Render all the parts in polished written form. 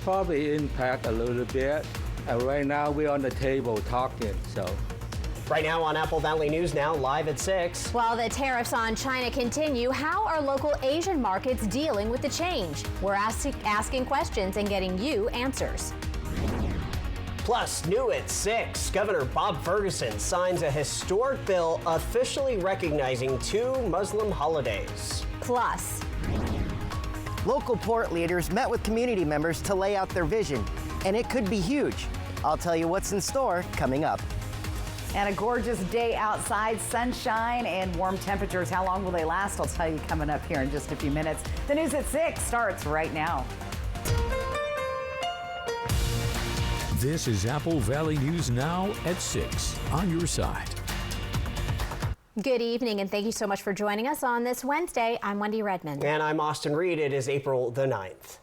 probably impact a little bit. And right now we're on the table talking, so. Right now on Apple Valley News Now, live at 6. While the tariffs on China continue, how are local Asian markets dealing with the change? We're asking questions and getting you answers. Plus, new at 6, Governor Bob Ferguson signs a historic bill officially recognizing 2 Muslim holidays. Plus, local port leaders met with community members to lay out their vision, and it could be huge. I'll tell you what's in store coming up. And a gorgeous day outside, sunshine and warm temperatures. How long will they last? I'll tell you coming up here in just a few minutes. The news at 6 starts right now. This is Apple Valley News Now at 6 on your side. good evening and thank you so much for joining us on this Wednesday. I'm Wendy Redmond. And I'm Austin Reed. It is April the 9th.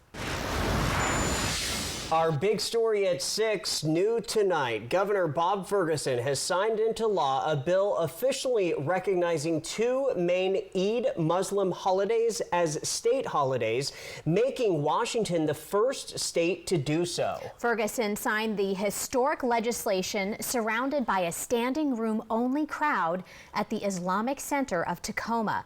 Our big story at 6, new tonight. Governor Bob Ferguson has signed into law a bill officially recognizing 2 main Eid Muslim holidays as state holidays, making Washington the first state to do so. Ferguson signed the historic legislation surrounded by a standing room only crowd at the Islamic Center of Tacoma.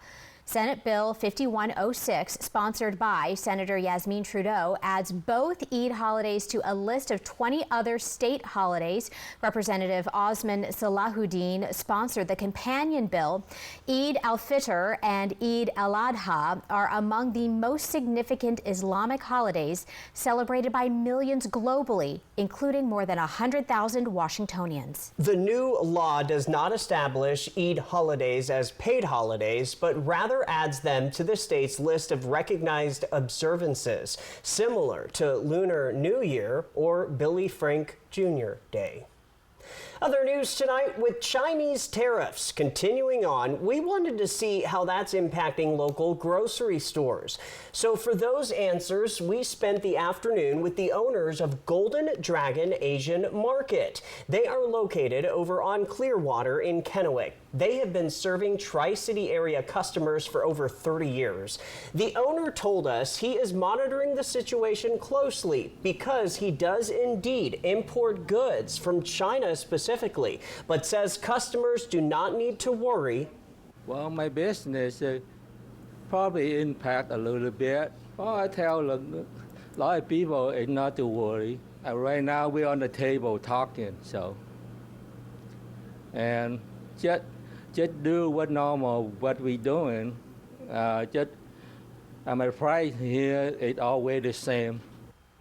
Senate Bill 5106, sponsored by Senator Yasmin Trudeau, adds both Eid holidays to a list of 20 other state holidays. Representative Osman Salahuddin sponsored the companion bill. Eid al-Fitr and Eid al-Adha are among the most significant Islamic holidays celebrated by millions globally, including more than 100,000 Washingtonians. The new law does not establish Eid holidays as paid holidays, but rather adds them to the state's list of recognized observances, similar to Lunar New Year or Billy Frank Jr. Day. Other news tonight, with Chinese tariffs continuing on, we wanted to see how that's impacting local grocery stores. So for those answers, we spent the afternoon with the owners of Golden Dragon Asian Market. They are located over on Clearwater in Kennewick. They have been serving Tri-City area customers for over 30 years. The owner told us he is monitoring the situation closely because he does indeed import goods from China specifically, but says customers do not need to worry. Well, my business probably impact a little bit. Well, I tell a lot of people not to worry. Right now we're on the table talking, so. And just do what we doing. My price here is always the same.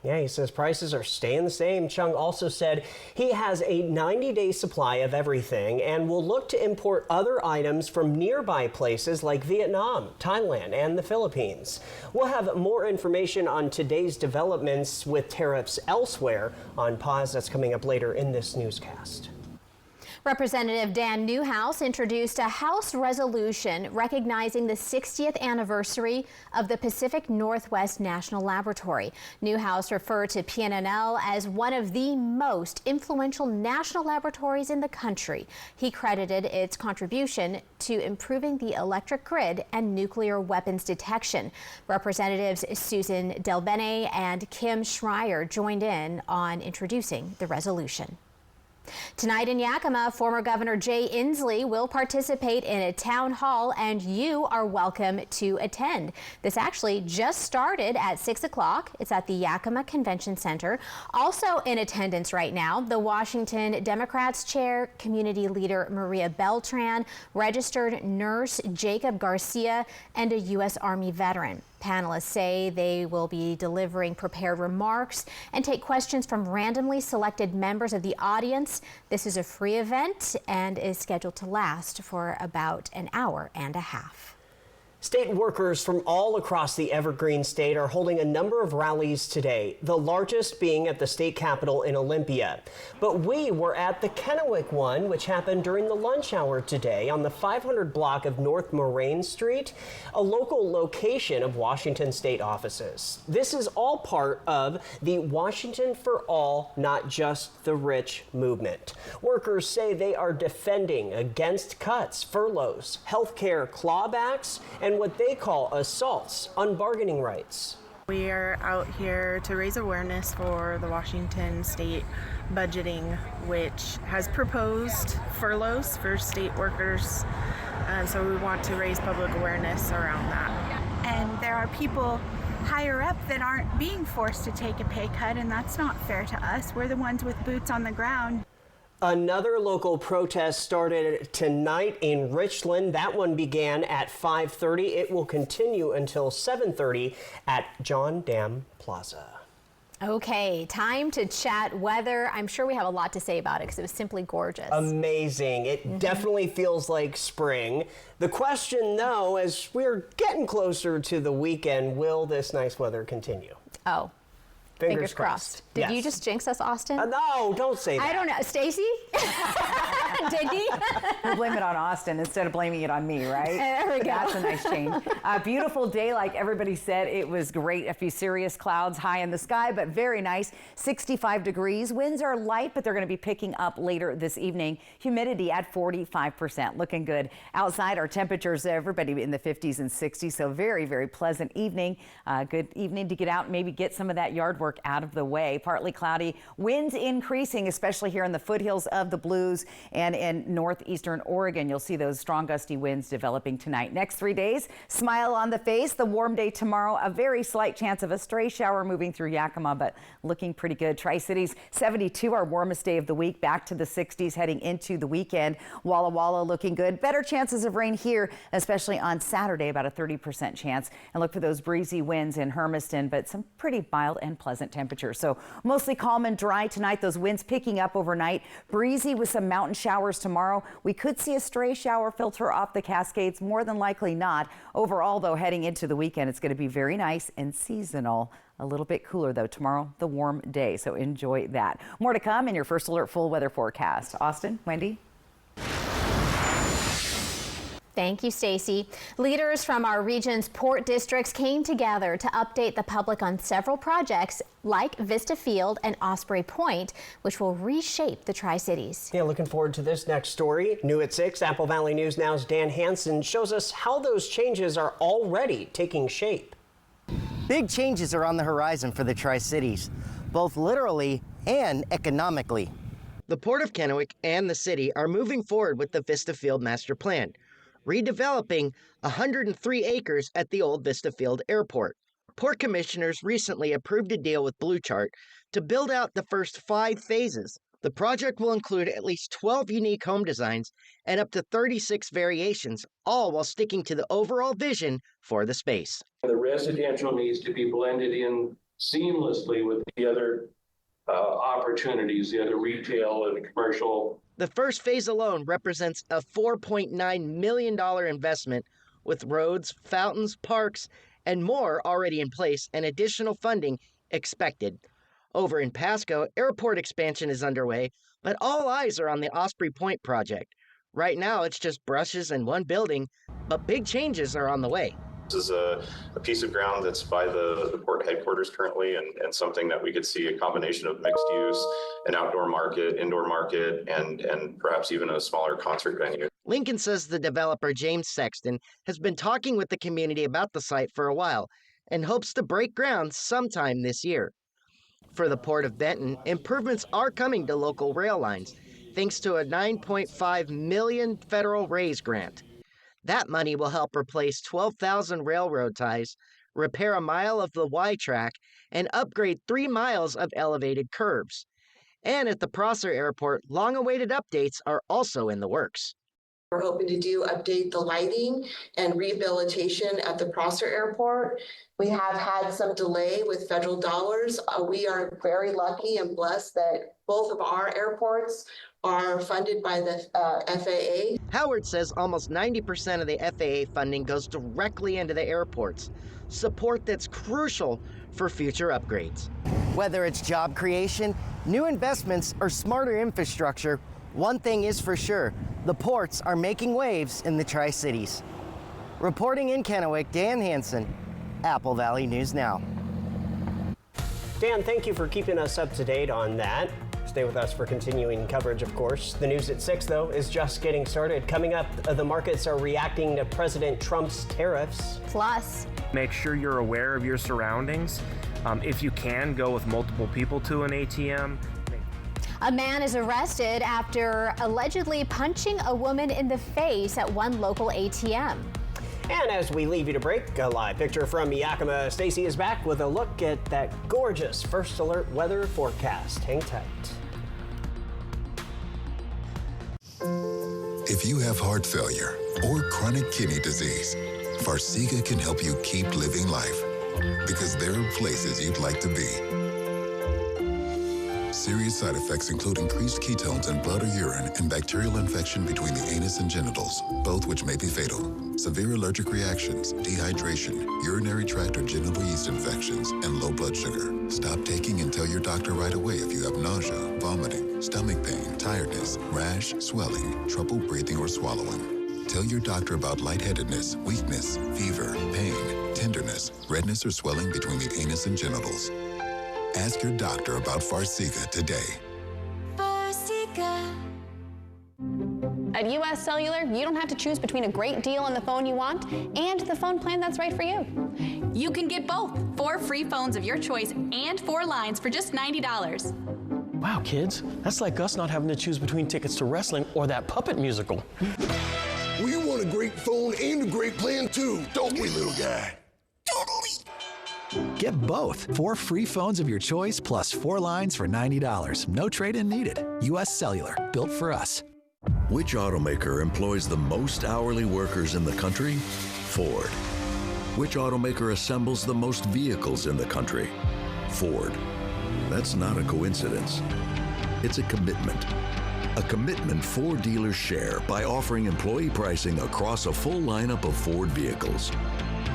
Yeah, he says prices are staying the same. Chung also said he has a 90-day supply of everything and will look to import other items from nearby places like Vietnam, Thailand, and the Philippines. We'll have more information on today's developments with tariffs elsewhere on pause. That's coming up later in this newscast. Representative Dan Newhouse introduced a House resolution recognizing the 60th anniversary of the Pacific Northwest National Laboratory. Newhouse referred to PNNL as one of the most influential national laboratories in the country. He credited its contribution to improving the electric grid and nuclear weapons detection. Representatives Susan DelBene and Kim Schreier joined in on introducing the resolution. Tonight in Yakima, former Governor Jay Inslee will participate in a town hall, and you are welcome to attend. This actually just started at 6 o'clock. It's at the Yakima Convention Center. Also in attendance right now, the Washington Democrats Chair, Community Leader Maria Beltran, registered nurse Jacob Garcia, and a U.S. Army veteran. Panelists say they will be delivering prepared remarks and take questions from randomly selected members of the audience. This is a free event and is scheduled to last for about an hour and a half. State workers from all across the Evergreen State are holding a number of rallies today, the largest being at the state capitol in Olympia. But we were at the Kennewick one, which happened during the lunch hour today on the 500 block of North Moraine Street, a local location of Washington state offices. This is all part of the Washington for All, Not Just the Rich movement. Workers say they are defending against cuts, furloughs, health care clawbacks, and what they call assaults on bargaining rights. We are out here to raise awareness for the Washington state budgeting, which has proposed furloughs for state workers. So we want to raise public awareness around that. And there are people higher up that aren't being forced to take a pay cut, and that's not fair to us. We're the ones with boots on the ground. Another local protest started tonight in Richland. That one began at 5:30. It will continue until 7:30 at John Dam Plaza. Okay, time to chat weather. I'm sure we have a lot to say about it because it was simply gorgeous. Amazing. It definitely feels like spring. The question, though, as we're getting closer to the weekend, will this nice weather continue? Oh. Fingers crossed. Did you just jinx us, Austin? No, don't say that. I don't know. Stacy? Did he? We'll blame it on Austin instead of blaming it on me, right? There we go. That's a nice change. A beautiful day, like everybody said. It was great. A few serious clouds high in the sky, but very nice. 65 degrees. Winds are light, but they're going to be picking up later this evening. Humidity at 45%. Looking good. Outside, our temperatures, everybody in the 50s and 60s. So very, very pleasant evening. Good evening to get out and maybe get some of that yard work out of the way. Partly cloudy, winds increasing, especially here in the foothills of the Blues and in northeastern Oregon. You'll see those strong gusty winds developing tonight. Next 3 days, smile on the face. The warm day tomorrow, a very slight chance of a stray shower moving through Yakima, but looking pretty good. Tri-Cities 72, our warmest day of the week, back to the 60s heading into the weekend. Walla Walla looking good. Better chances of rain here, especially on Saturday, about a 30% chance. And look for those breezy winds in Hermiston, but some pretty mild and pleasant temperatures. So mostly calm and dry tonight. Those winds picking up overnight. Breezy with some mountain showers tomorrow. We could see a stray shower filter off the Cascades. More than likely not. Overall, though, heading into the weekend, it's going to be very nice and seasonal. A little bit cooler, though, tomorrow, the warm day. So enjoy that. More to come in your First Alert full weather forecast. Austin, Wendy. Thank you, Stacy. Leaders from our region's port districts came together to update the public on several projects like Vista Field and Osprey Point, which will reshape the Tri-Cities. Yeah, looking forward to this next story. New at 6, Apple Valley News Now's Dan Hansen shows us how those changes are already taking shape. Big changes are on the horizon for the Tri-Cities, both literally and economically. The Port of Kennewick and the city are moving forward with the Vista Field Master Plan, redeveloping 103 acres at the old Vista Field Airport. Port commissioners recently approved a deal with Blue Chart to build out the first 5 phases. The project will include at least 12 unique home designs and up to 36 variations, all while sticking to the overall vision for the space. The residential needs to be blended in seamlessly with the other opportunities, the other retail and commercial. The first phase alone represents a $4.9 million investment with roads, fountains, parks, and more already in place and additional funding expected. Over in Pasco, airport expansion is underway, but all eyes are on the Osprey Point project. Right now, it's just brushes and one building, but big changes are on the way. This is a piece of ground that's by the port headquarters currently, and something that we could see a combination of mixed use, an outdoor market, indoor market, and perhaps even a smaller concert venue. Lincoln says the developer, James Sexton, has been talking with the community about the site for a while and hopes to break ground sometime this year. For the Port of Benton, improvements are coming to local rail lines, thanks to a $9.5 million federal RAISE grant. That money will help replace 12,000 railroad ties, repair a mile of the Y track, and upgrade 3 miles of elevated curbs. And at the Prosser Airport, long-awaited updates are also in the works. We're hoping to update the lighting and rehabilitation at the Prosser Airport. We have had some delay with federal dollars. We are very lucky and blessed that both of our airports are funded by the FAA. Howard says almost 90% of the FAA funding goes directly into the airports, support that's crucial for future upgrades. Whether it's job creation, new investments, or smarter infrastructure, one thing is for sure, the ports are making waves in the Tri-Cities. Reporting in Kennewick, Dan Hansen, Apple Valley News Now. Dan, thank you for keeping us up to date on that. Stay with us for continuing coverage, of course. The news at 6, though, is just getting started. Coming up, the markets are reacting to President Trump's tariffs. Plus, make sure you're aware of your surroundings. If you can, go with multiple people to an ATM. a man is arrested after allegedly punching a woman in the face at one local ATM. And as we leave you to break, a live picture from Yakima. Stacy is back with a look at that gorgeous First Alert weather forecast. Hang tight. If you have heart failure or chronic kidney disease, Farxiga can help you keep living life, because there are places you'd like to be. Serious side effects include increased ketones in blood or urine and bacterial infection between the anus and genitals, both which may be fatal. Severe allergic reactions, dehydration, urinary tract or genital yeast infections, and low blood sugar. Stop taking and tell your doctor right away if you have nausea, vomiting, stomach pain, tiredness, rash, swelling, trouble breathing or swallowing. Tell your doctor about lightheadedness, weakness, fever, pain, tenderness, redness or swelling between the anus and genitals. Ask your doctor about Farxiga today. Farxiga. At US Cellular, you don't have to choose between a great deal on the phone you want and the phone plan that's right for you. You can get both. 4 free phones of your choice and 4 lines for just $90. Wow, kids, that's like us not having to choose between tickets to wrestling or that puppet musical. We want a great phone and a great plan too, don't we, little guy? Get both. 4 free phones of your choice plus 4 lines for $90. No trade-in needed. US Cellular, built for us. Which automaker employs the most hourly workers in the country? Ford. Which automaker assembles the most vehicles in the country? Ford. That's not a coincidence. It's a commitment. A commitment Ford dealers share by offering employee pricing across a full lineup of Ford vehicles.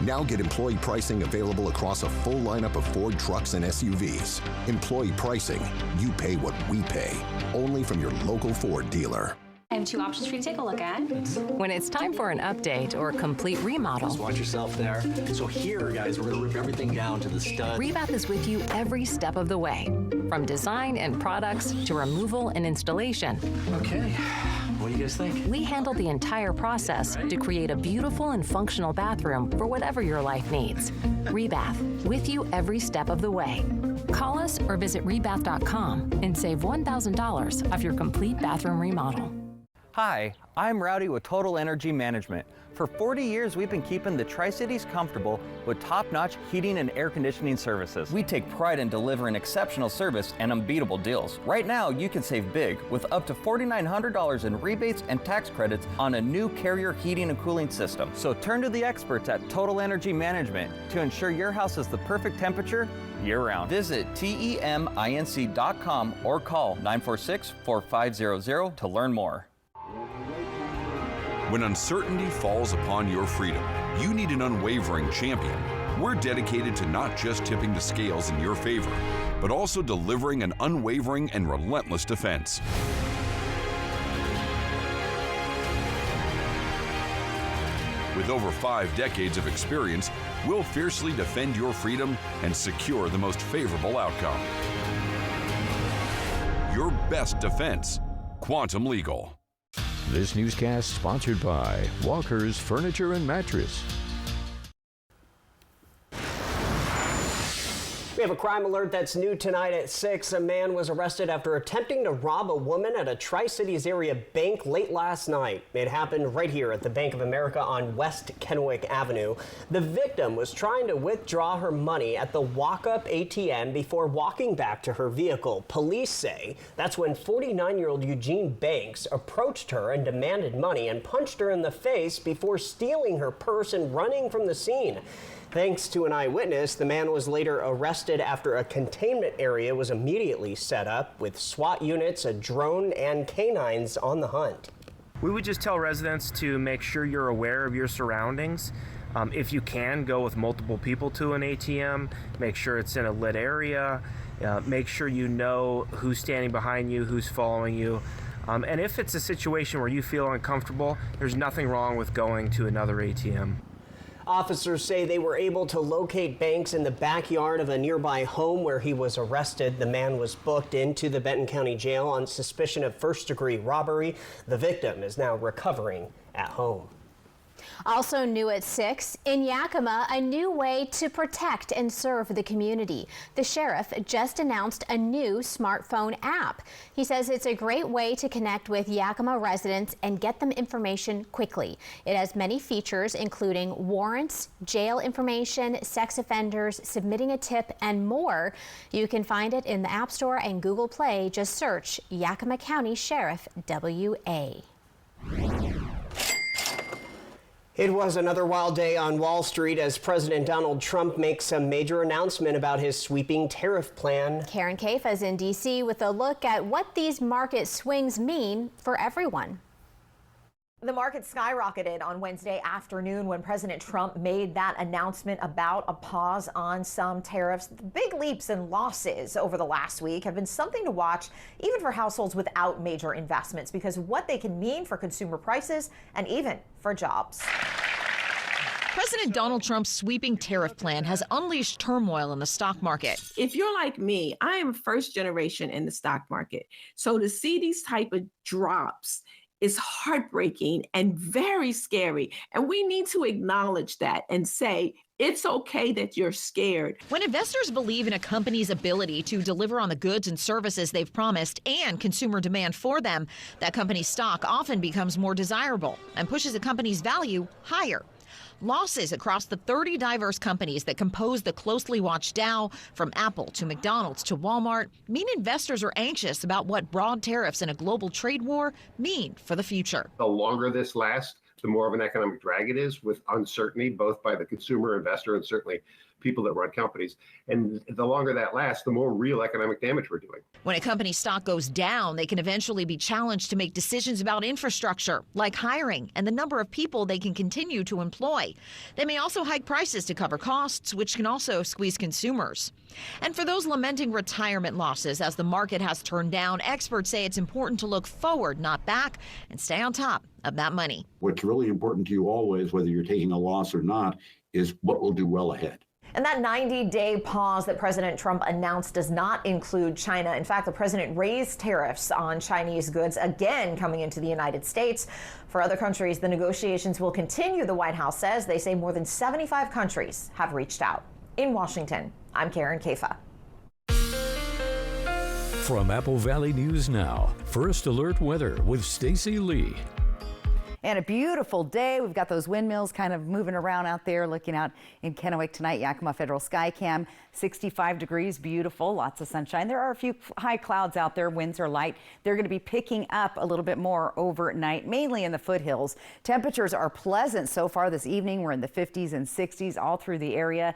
Now get employee pricing available across a full lineup of Ford trucks and SUVs. Employee pricing, you pay what we pay. Only from your local Ford dealer. I have 2 options for you to take a look at. When it's time for an update or a complete remodel. Just watch yourself there. So here, guys, we're gonna rip everything down to the stud. Rebath is with you every step of the way, from design and products to removal and installation. Okay, what do you guys think? We handle the entire process to create a beautiful and functional bathroom for whatever your life needs. Rebath, with you every step of the way. Call us or visit rebath.com and save $1,000 off your complete bathroom remodel. Hi, I'm Rowdy with Total Energy Management. For 40 years, we've been keeping the Tri-Cities comfortable with top-notch heating and air conditioning services. We take pride in delivering exceptional service and unbeatable deals. Right now, you can save big with up to $4,900 in rebates and tax credits on a new Carrier heating and cooling system. So turn to the experts at Total Energy Management to ensure your house is the perfect temperature year-round. Visit TEMINC.com or call 946-4500 to learn more. When uncertainty falls upon your freedom, you need an unwavering champion. We're dedicated to not just tipping the scales in your favor, but also delivering an unwavering and relentless defense. With over 5 decades of experience, we'll fiercely defend your freedom and secure the most favorable outcome. Your best defense, Quantum Legal. This newscast sponsored by Walker's Furniture and Mattress. We have a crime alert that's new tonight at 6. A man was arrested after attempting to rob a woman at a Tri-Cities area bank late last night. It happened right here at the Bank of America on West Kennewick Avenue. The victim was trying to withdraw her money at the walk-up ATM before walking back to her vehicle. Police say that's when 49-year-old Eugene Banks approached her and demanded money and punched her in the face before stealing her purse and running from the scene. Thanks to an eyewitness, the man was later arrested after a containment area was immediately set up with SWAT units, a drone, and canines on the hunt. We would just tell residents to make sure you're aware of your surroundings. If you can, go with multiple people to an ATM. Make sure it's in a lit area. Make sure you know who's standing behind you, who's following you. And if it's a situation where you feel uncomfortable, there's nothing wrong with going to another ATM. Officers say they were able to locate Banks in the backyard of a nearby home where he was arrested. The man was booked into the Benton County Jail on suspicion of first-degree robbery. The victim is now recovering at home. Also new at 6, in Yakima, a new way to protect and serve the community. The sheriff just announced a new smartphone app. He says it's a great way to connect with Yakima residents and get them information quickly. It has many features, including warrants, jail information, sex offenders, submitting a tip, and more. You can find it in the App Store and Google Play. Just search Yakima County Sheriff WA. It was another wild day on Wall Street as President Donald Trump makes a major announcement about his sweeping tariff plan. Karen Caifa is in D.C. with a look at what these market swings mean for everyone. The market skyrocketed on Wednesday afternoon when President Trump made that announcement about a pause on some tariffs. The big leaps and losses over the last week have been something to watch, even for households without major investments, because of what they can mean for consumer prices and even for jobs. President Donald Trump's sweeping tariff plan has unleashed turmoil in the stock market. If you're like me, I am first generation in the stock market. So to see these type of drops is heartbreaking and very scary. And we need to acknowledge that and say, it's okay that you're scared. When investors believe in a company's ability to deliver on the goods and services they've promised and consumer demand for them, that company's stock often becomes more desirable and pushes a company's value higher. Losses across the 30 diverse companies that compose the closely watched Dow, from Apple to McDonald's to Walmart, mean investors are anxious about what broad tariffs in a global trade war mean for the future. The longer this lasts, the more of an economic drag it is, with uncertainty both by the consumer, investor, and certainly people that run companies. And the longer that lasts, the more real economic damage we're doing. When a company's stock goes down, they can eventually be challenged to make decisions about infrastructure, like hiring and the number of people they can continue to employ. They may also hike prices to cover costs, which can also squeeze consumers. And for those lamenting retirement losses as the market has turned down, experts say it's important to look forward, not back, and stay on top of that money. What's really important to you always, whether you're taking a loss or not, is what will do well ahead. And that 90-day pause that President Trump announced does not include China. In fact, the president raised tariffs on Chinese goods again coming into the United States. For other countries, the negotiations will continue, the White House says. They say more than 75 countries have reached out. In Washington, I'm Karen Caifa. From Apple Valley News Now, First Alert Weather with Stacy Lee. And a beautiful day. We've got those windmills kind of moving around out there, looking out in Kennewick tonight. Yakima Federal Skycam, 65 degrees, beautiful, lots of sunshine. There are a few high clouds out there. Winds are light. They're going to be picking up a little bit more overnight, mainly in the foothills. Temperatures are pleasant so far this evening. We're in the 50s and 60s all through the area.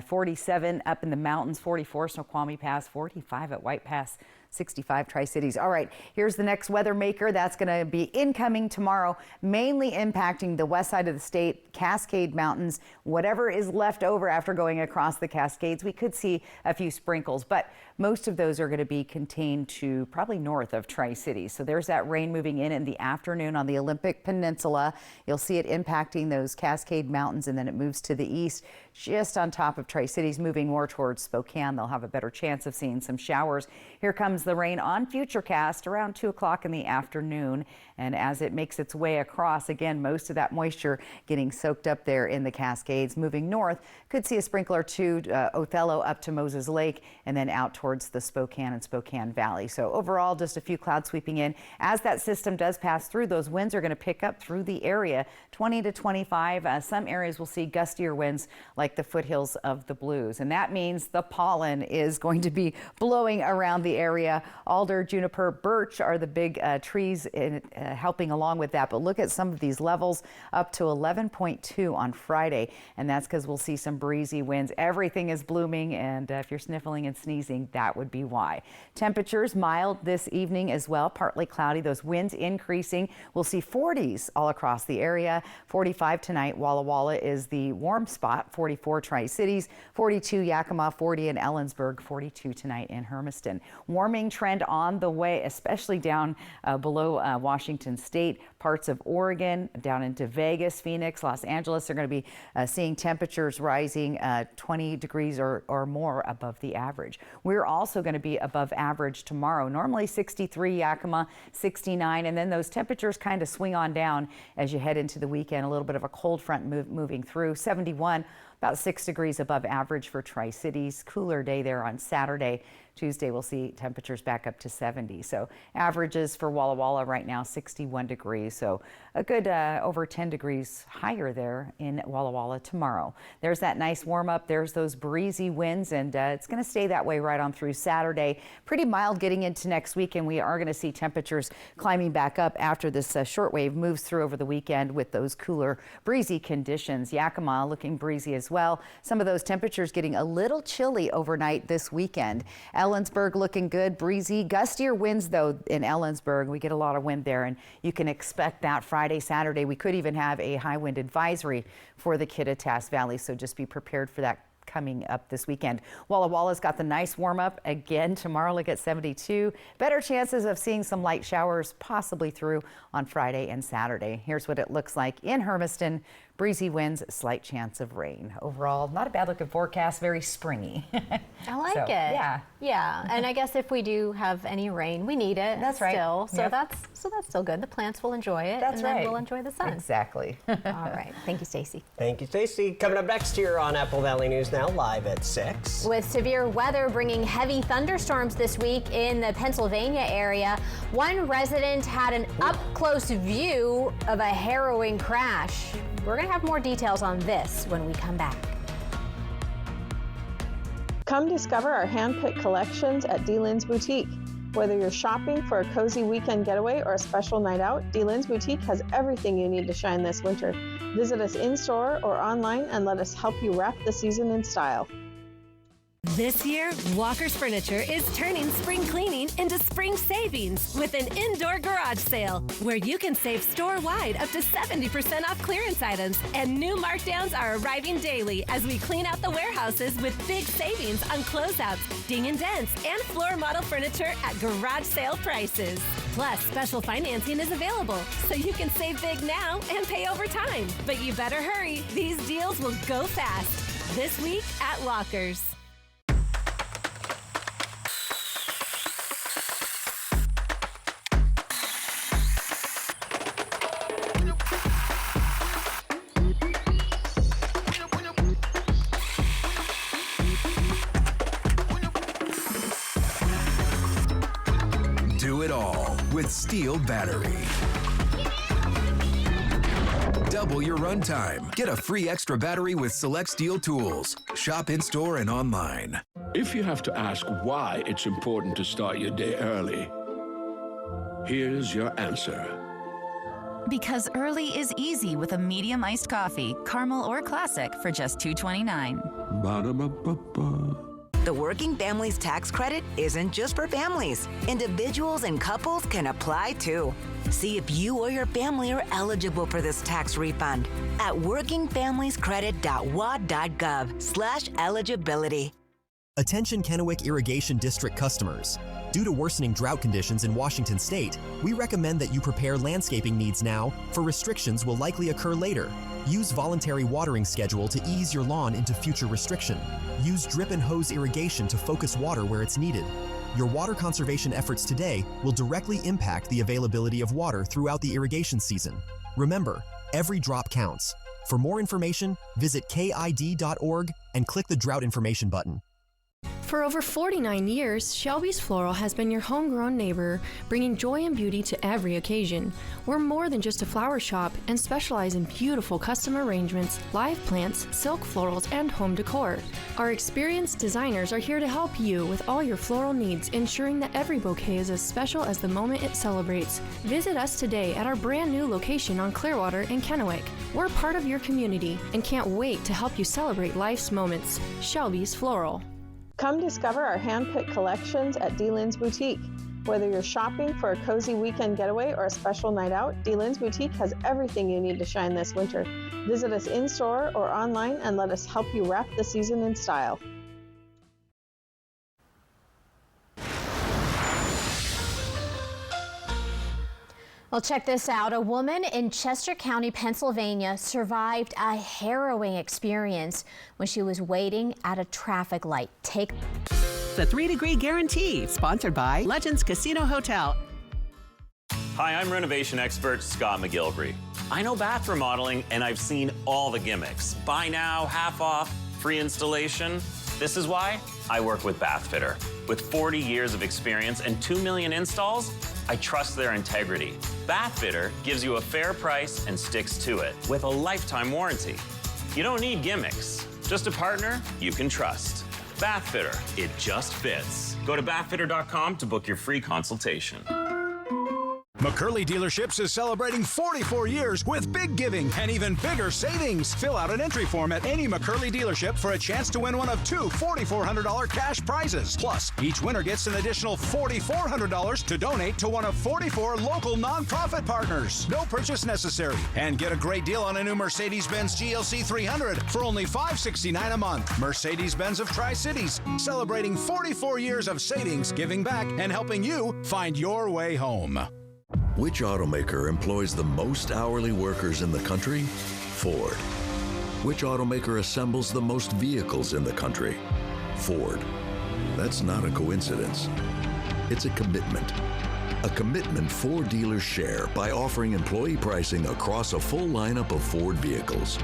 47 up in the mountains, 44 Snoqualmie Pass, 45 at White Pass. 65 Tri-Cities. All right, here's the next weather maker that's going to be incoming tomorrow, mainly impacting the west side of the state, Cascade Mountains. Whatever is left over after going across the Cascades, we could see a few sprinkles, but most of those are going to be contained to probably north of Tri-Cities. So there's that rain moving in the afternoon on the Olympic Peninsula. You'll see it impacting those Cascade Mountains, and then it moves to the east just on top of Tri-Cities, moving more towards Spokane. They'll have a better chance of seeing some showers. Here comes the rain on Futurecast around 2 o'clock in the afternoon. And as it makes its way across, again, most of that moisture getting soaked up there in the Cascades. Moving north, could see a sprinkler to Othello up to Moses Lake and then out towards the Spokane and Spokane Valley. So overall, just a few clouds sweeping in. As that system does pass through, those winds are going to pick up through the area, 20 to 25. Some areas will see gustier winds like the foothills of the Blues. And that means the pollen is going to be blowing around the area. Alder, juniper, birch are the big trees in helping along with that. But look at some of these levels, up to 11.2 on Friday. And that's because we'll see some breezy winds. Everything is blooming. And if you're sniffling and sneezing, that would be why. Temperatures mild this evening as well, partly cloudy. Those winds increasing. We'll see 40s all across the area. 45 tonight. Walla Walla is the warm spot, 45. 44 Tri-Cities, 42 Yakima, 40 in Ellensburg, 42 tonight in Hermiston. Warming trend on the way, especially down below Washington State, parts of Oregon, down into Vegas, Phoenix, Los Angeles. They're going to be seeing temperatures rising 20 degrees or more above the average. We're also going to be above average tomorrow. Normally 63 Yakima, 69, and then those temperatures kind of swing on down as you head into the weekend. A little bit of a cold front moving through. 71, about 6 degrees above average for Tri-Cities. Cooler day there on Saturday. Tuesday we'll see temperatures back up to 70. So averages for Walla Walla right now 61 degrees. So a good over 10 degrees higher there in Walla Walla tomorrow. There's that nice warm up. There's those breezy winds, and it's going to stay that way right on through Saturday. Pretty mild getting into next week, and we are going to see temperatures climbing back up after this shortwave moves through over the weekend with those cooler breezy conditions. Yakima looking breezy as well. Some of those temperatures getting a little chilly overnight this weekend. Ellensburg looking good, breezy. Gustier winds, though, in Ellensburg. We get a lot of wind there, and you can expect that Friday, Saturday. We could even have a high wind advisory for the Kittitas Valley, so just be prepared for that coming up this weekend. Walla Walla's got the nice warm up again tomorrow. Look at 72. Better chances of seeing some light showers possibly through on Friday and Saturday. Here's what it looks like in Hermiston. Breezy winds, slight chance of rain. Overall, not a bad looking forecast, very springy. I like it. Yeah. Yeah. And I guess if we do have any rain, we need it. That's right. Still. So Yep. that's still good. The plants will enjoy it. That's and right. then we'll enjoy the sun. Exactly. All right. Thank you, Stacey. Thank you, Stacey. Coming up next here on Apple Valley News Now, live at 6. With severe weather bringing heavy thunderstorms this week in the Pennsylvania area, one resident had an up-close view of a harrowing crash. We're going to have more details on this when we come back. Come discover our hand-picked collections at D-Lynn's Boutique. Whether you're shopping for a cozy weekend getaway or a special night out, D-Lynn's Boutique has everything you need to shine this winter. Visit us in-store or online and let us help you wrap the season in style. This year, Walker's Furniture is turning spring cleaning into spring savings with an indoor garage sale where you can save store-wide up to 70% off clearance items, and new markdowns are arriving daily as we clean out the warehouses with big savings on closeouts, ding and dents, and floor model furniture at garage sale prices. Plus, special financing is available, so you can save big now and pay over time. But you better hurry. These deals will go fast. This week at Walker's. Do it all with Steel Battery. Double your runtime. Get a free extra battery with select Steel tools. Shop in-store and online. If you have to ask why it's important to start your day early, here's your answer. Because early is easy with a medium iced coffee, caramel or classic for just $2.29. Ba-da-ba-ba-ba. The Working Families Tax Credit isn't just for families. Individuals and couples can apply too. See if you or your family are eligible for this tax refund at workingfamiliescredit.wad.gov/eligibility. Attention Kennewick Irrigation District customers. Due to worsening drought conditions in Washington State, we recommend that you prepare landscaping needs now, for restrictions will likely occur later. Use voluntary watering schedule to ease your lawn into future restriction. Use drip and hose irrigation to focus water where it's needed. Your water conservation efforts today will directly impact the availability of water throughout the irrigation season. Remember, every drop counts. For more information, visit KID.org and click the Drought Information button. For over 49 years, Shelby's Floral has been your homegrown neighbor, bringing joy and beauty to every occasion. We're more than just a flower shop and specialize in beautiful custom arrangements, live plants, silk florals, and home decor. Our experienced designers are here to help you with all your floral needs, ensuring that every bouquet is as special as the moment it celebrates. Visit us today at our brand new location on Clearwater in Kennewick. We're part of your community and can't wait to help you celebrate life's moments. Shelby's Floral. Come discover our hand-picked collections at D-Lynn's Boutique. Whether you're shopping for a cozy weekend getaway or a special night out, DeLyn's Boutique has everything you need to shine this winter. Visit us in-store or online and let us help you wrap the season in style. Well, check this out. A woman in Chester County, Pennsylvania survived a harrowing experience when she was waiting at a traffic light. Take the 3-Degree Guarantee, sponsored by Legends Casino Hotel. Hi, I'm renovation expert Scott McGilvery. I know bath remodeling and I've seen all the gimmicks. Buy now, half off, free installation. This is why I work with Bathfitter. With 40 years of experience and 2 million installs, I trust their integrity. Bathfitter gives you a fair price and sticks to it with a lifetime warranty. You don't need gimmicks, just a partner you can trust. Bathfitter, it just fits. Go to bathfitter.com to book your free consultation. McCurley Dealerships is celebrating 44 years with big giving and even bigger savings. Fill out an entry form at any McCurley dealership for a chance to win one of 2 $4,400 cash prizes. Plus, each winner gets an additional $4,400 to donate to one of 44 local nonprofit partners. No purchase necessary. And get a great deal on a new Mercedes-Benz GLC 300 for only $569 a month. Mercedes-Benz of Tri-Cities, celebrating 44 years of savings, giving back, and helping you find your way home. Which automaker employs the most hourly workers in the country? Ford. Which automaker assembles the most vehicles in the country? Ford. That's not a coincidence. It's a commitment. A commitment Ford dealers share by offering employee pricing across a full lineup of Ford vehicles.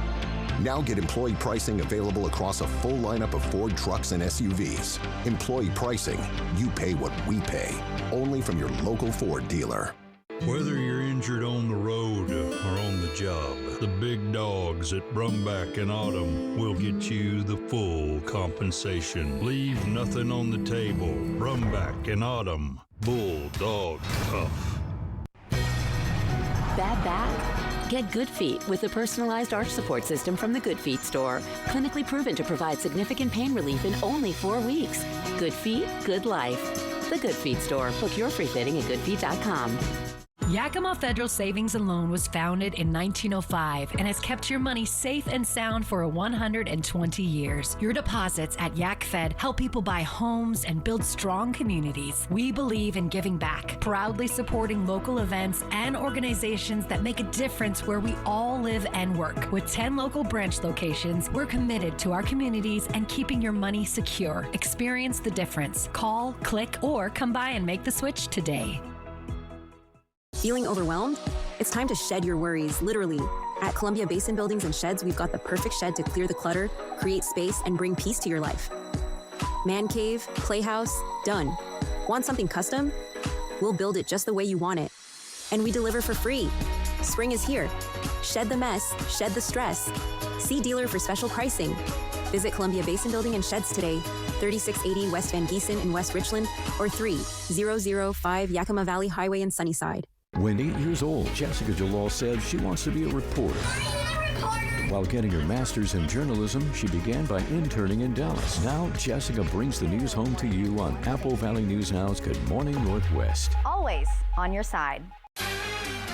Now get employee pricing available across a full lineup of Ford trucks and SUVs. Employee pricing, you pay what we pay. Only from your local Ford dealer. Whether you're injured on the road or on the job, the big dogs at Brumback and Autumn will get you the full compensation. Leave nothing on the table. Brumback and Autumn, Bulldog Tough. Bad back? Get Good Feet with the personalized arch support system from the Good Feet store. Clinically proven to provide significant pain relief in only 4 weeks. Good Feet, good life. The Good Feet store. Book your free fitting at goodfeet.com. Yakima Federal Savings and Loan was founded in 1905 and has kept your money safe and sound for 120 years. Your deposits at YakFed help people buy homes and build strong communities. We believe in giving back, proudly supporting local events and organizations that make a difference where we all live and work. With 10 local branch locations, we're committed to our communities and keeping your money secure. Experience the difference. Call, click, or come by and make the switch today. Feeling overwhelmed? It's time to shed your worries, literally. At Columbia Basin Buildings and Sheds, we've got the perfect shed to clear the clutter, create space, and bring peace to your life. Man cave, playhouse, done. Want something custom? We'll build it just the way you want it. And we deliver for free. Spring is here. Shed the mess, shed the stress. See dealer for special pricing. Visit Columbia Basin Building and Sheds today, 3680 West Van Giesen in West Richland, or 3005 Yakima Valley Highway in Sunnyside. When 8 years old, Jessica Jalal said she wants to be a reporter. While getting her master's in journalism, she began by interning in Dallas. Now, Jessica brings the news home to you on Apple Valley News Now's Good Morning Northwest. Always on your side.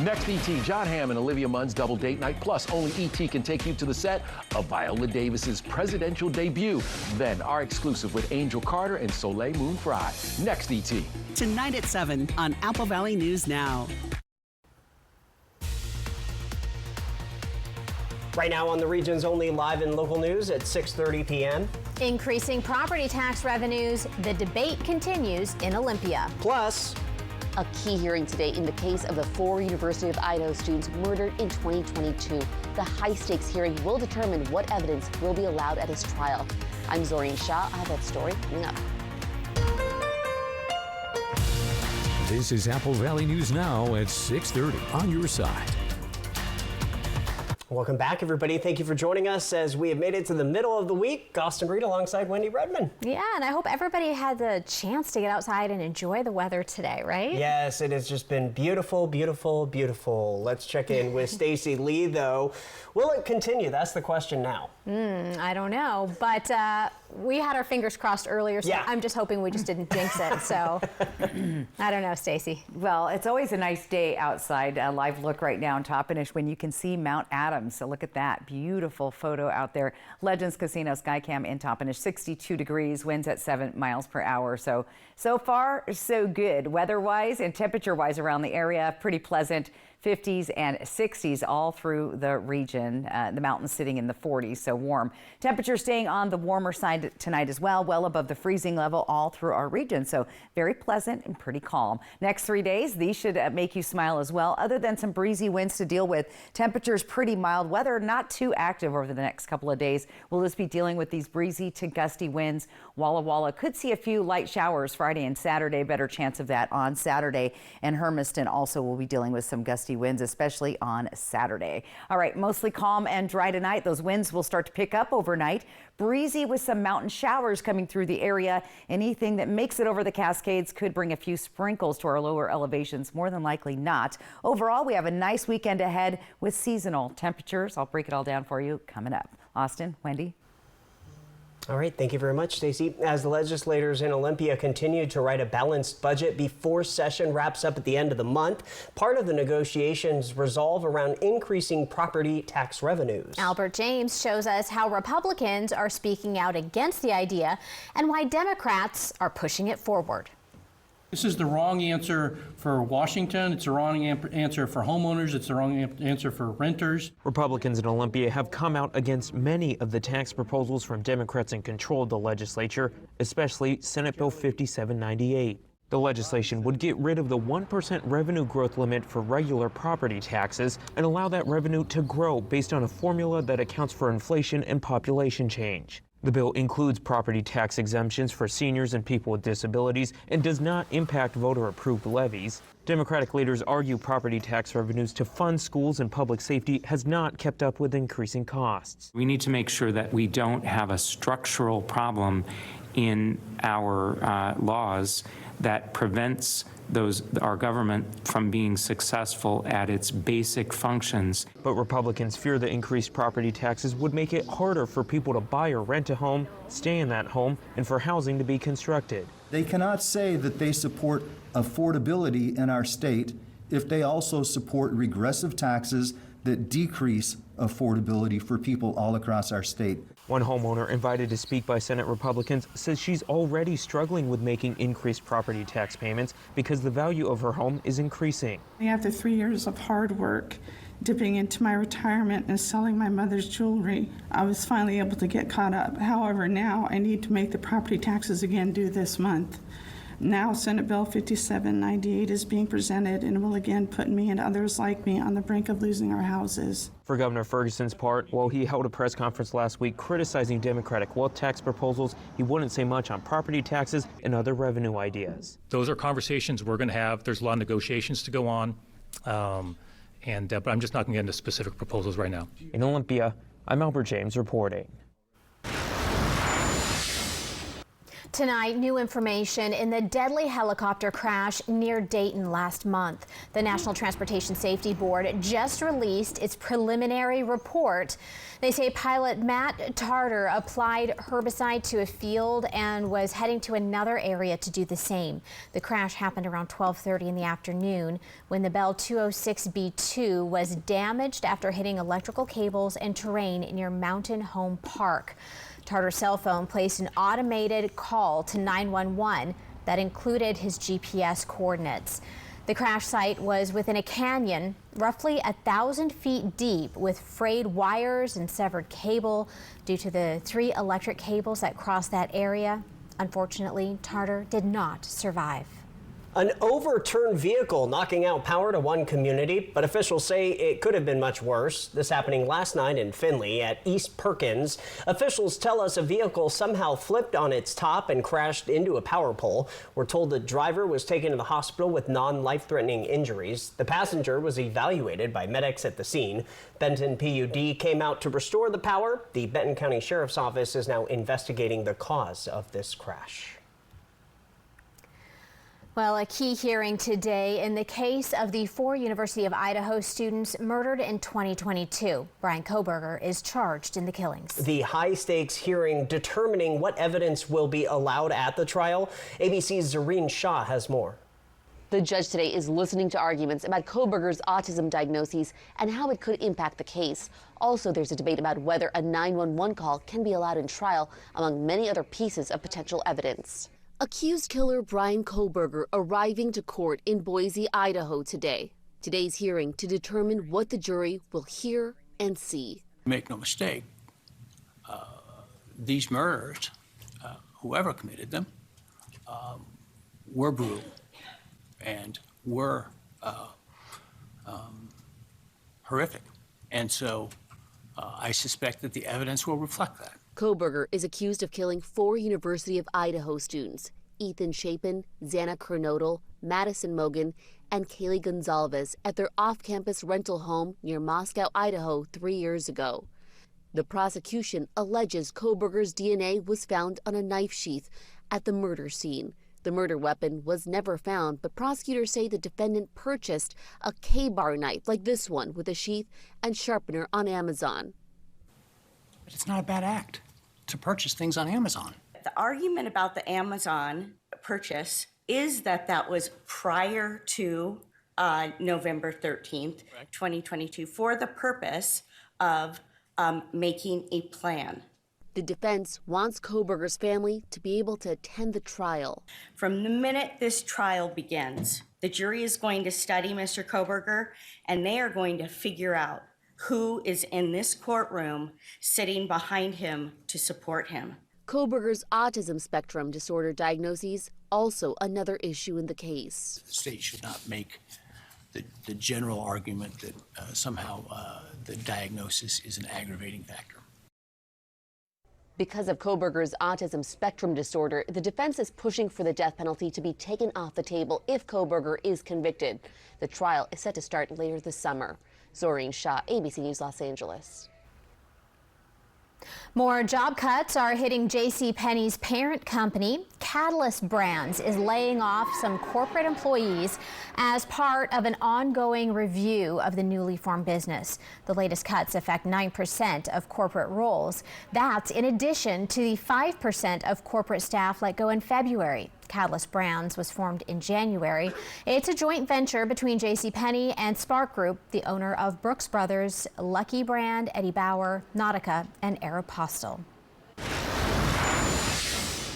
Next, E.T. John Hamm and Olivia Munn's double date night. Plus, only E.T. can take you to the set of Viola Davis's presidential debut. Then, our exclusive with Angel Carter and Soleil Moon Frye. Next, E.T. Tonight at 7 on Apple Valley News Now. Right now on the region's only live and local news at 6:30 p.m. Increasing property tax revenues, the debate continues in Olympia. Plus, a key hearing today in the case of the 4 University of Idaho students murdered in 2022. The high-stakes hearing will determine what evidence will be allowed at his trial. I'm Zorian Shah. I have that story coming up. This is Apple Valley News Now at 6:30 on your side. Welcome back, everybody. Thank you for joining us as we have made it to the middle of the week. Austin Reed alongside Wendy Redman. Yeah, and I hope everybody had the chance to get outside and enjoy the weather today, right? Yes, it has just been beautiful, beautiful, beautiful. Let's check in with Stacy Lee, though. Will it continue? That's the question now. I don't know, but we had our fingers crossed earlier, so I'm just hoping we just didn't jinx it. So I don't know, Stacy. Well, it's always a nice day outside. A live look right now in Toppenish when you can see Mount Adams. So look at that beautiful photo out there. Legends Casino Skycam in Toppenish, 62 degrees, winds at 7 miles per hour. So far, so good. Weather-wise and temperature-wise around the area, pretty pleasant. 50s and 60s all through the region. The mountains sitting in the 40s, so warm. Temperatures staying on the warmer side tonight as well, well above the freezing level all through our region. So very pleasant and pretty calm. Next 3 days, these should make you smile as well. Other than some breezy winds to deal with, temperatures pretty mild. Weather not too active over the next couple of days. We'll just be dealing with these breezy to gusty winds. Walla Walla could see a few light showers Friday and Saturday. Better chance of that on Saturday. And Hermiston also will be dealing with some gusty winds, especially on Saturday. All right, mostly calm and dry tonight. Those winds will start to pick up overnight. Breezy with some mountain showers coming through the area. Anything that makes it over the Cascades could bring a few sprinkles to our lower elevations, more than likely not. Overall, we have a nice weekend ahead with seasonal temperatures. I'll break it all down for you coming up. Austin, Wendy. All right, thank you very much, Stacey. As the legislators in Olympia continue to write a balanced budget before session wraps up at the end of the month, part of the negotiations resolve around increasing property tax revenues. Albert James shows us how Republicans are speaking out against the idea and why Democrats are pushing it forward. This is the wrong answer for Washington. It's the wrong answer for homeowners. It's the wrong answer for renters. Republicans in Olympia have come out against many of the tax proposals from Democrats in control of the legislature, especially Senate Bill 5798. The legislation would get rid of the 1% revenue growth limit for regular property taxes and allow that revenue to grow based on a formula that accounts for inflation and population change. The bill includes property tax exemptions for seniors and people with disabilities and does not impact voter-approved levies. Democratic leaders argue property tax revenues to fund schools and public safety has not kept up with increasing costs. We need to make sure that we don't have a structural problem in our laws that prevents our government from being successful at its basic functions. But Republicans fear the increased property taxes would make it harder for people to buy or rent a home, stay in that home, and for housing to be constructed. They cannot say that they support affordability in our state if they also support regressive taxes that decrease affordability for people all across our state. One homeowner invited to speak by Senate Republicans says she's already struggling with making increased property tax payments because the value of her home is increasing. After 3 years of hard work, dipping into my retirement and selling my mother's jewelry, I was finally able to get caught up. However, now I need to make the property taxes again due this month. Now Senate Bill 5798 is being presented and will again put me and others like me on the brink of losing our houses. For Governor Ferguson's part, while he held a press conference last week criticizing Democratic wealth tax proposals, he wouldn't say much on property taxes and other revenue ideas. Those are conversations we're going to have. There's a lot of negotiations to go on, but I'm just not going to get into specific proposals right now. In Olympia, I'm Albert James reporting. Tonight, new information in the deadly helicopter crash near Dayton last month. The National Transportation Safety Board just released its preliminary report. They say pilot Matt Tarter applied herbicide to a field and was heading to another area to do the same. The crash happened around 12:30 in the afternoon when the Bell 206B2 was damaged after hitting electrical cables and terrain near Mountain Home Park. Tarter's cell phone placed an automated call to 911 that included his GPS coordinates. The crash site was within a canyon roughly 1,000 feet deep with frayed wires and severed cable due to the 3 electric cables that crossed that area. Unfortunately, Tarter did not survive. An overturned vehicle knocking out power to one community, but officials say it could have been much worse. This happening last night in Findlay at East Perkins. Officials tell us a vehicle somehow flipped on its top and crashed into a power pole. We're told the driver was taken to the hospital with non-life-threatening injuries. The passenger was evaluated by medics at the scene. Benton PUD came out to restore the power. The Benton County Sheriff's Office is now investigating the cause of this crash. Well, a key hearing today in the case of the 4 University of Idaho students murdered in 2022. Brian Kohberger is charged in the killings. The high-stakes hearing determining what evidence will be allowed at the trial. ABC's Zoreen Shah has more. The judge today is listening to arguments about Kohberger's autism diagnoses and how it could impact the case. Also, there's a debate about whether a 911 call can be allowed in trial, among many other pieces of potential evidence. Accused killer Brian Kohberger arriving to court in Boise, Idaho today. Today's hearing to determine what the jury will hear and see. Make no mistake, these murders, whoever committed them, were brutal and were horrific. And so I suspect that the evidence will reflect that. Kohberger is accused of killing 4 University of Idaho students, Ethan Chapin, Xana Kernodle, Madison Mogan, and Kaylee Gonzalez at their off-campus rental home near Moscow, Idaho 3 years ago. The prosecution alleges Kohberger's DNA was found on a knife sheath at the murder scene. The murder weapon was never found, but prosecutors say the defendant purchased a K-bar knife like this one with a sheath and sharpener on Amazon. But it's not a bad act to purchase things on Amazon. The argument about the Amazon purchase is that that was prior to November 13th, 2022, for the purpose of making a plan. The defense wants Kohberger's family to be able to attend the trial. From the minute this trial begins, the jury is going to study Mr. Kohberger, and they are going to figure out who is in this courtroom sitting behind him to support him. Kohberger's autism spectrum disorder diagnoses, also another issue in the case. The state should not make the general argument that somehow the diagnosis is an aggravating factor. Because of Kohberger's autism spectrum disorder, the defense is pushing for the death penalty to be taken off the table if Kohberger is convicted. The trial is set to start later this summer. Zoreen Shah, ABC News, Los Angeles. More job cuts are hitting JCPenney's parent company. Catalyst Brands is laying off some corporate employees as part of an ongoing review of the newly formed business. The latest cuts affect 9% of corporate roles. That's in addition to the 5% of corporate staff let go in February. Catalyst Brands was formed in January. It's a joint venture between JCPenney and Spark Group, the owner of Brooks Brothers, Lucky Brand, Eddie Bauer, Nautica, and Aeropostale.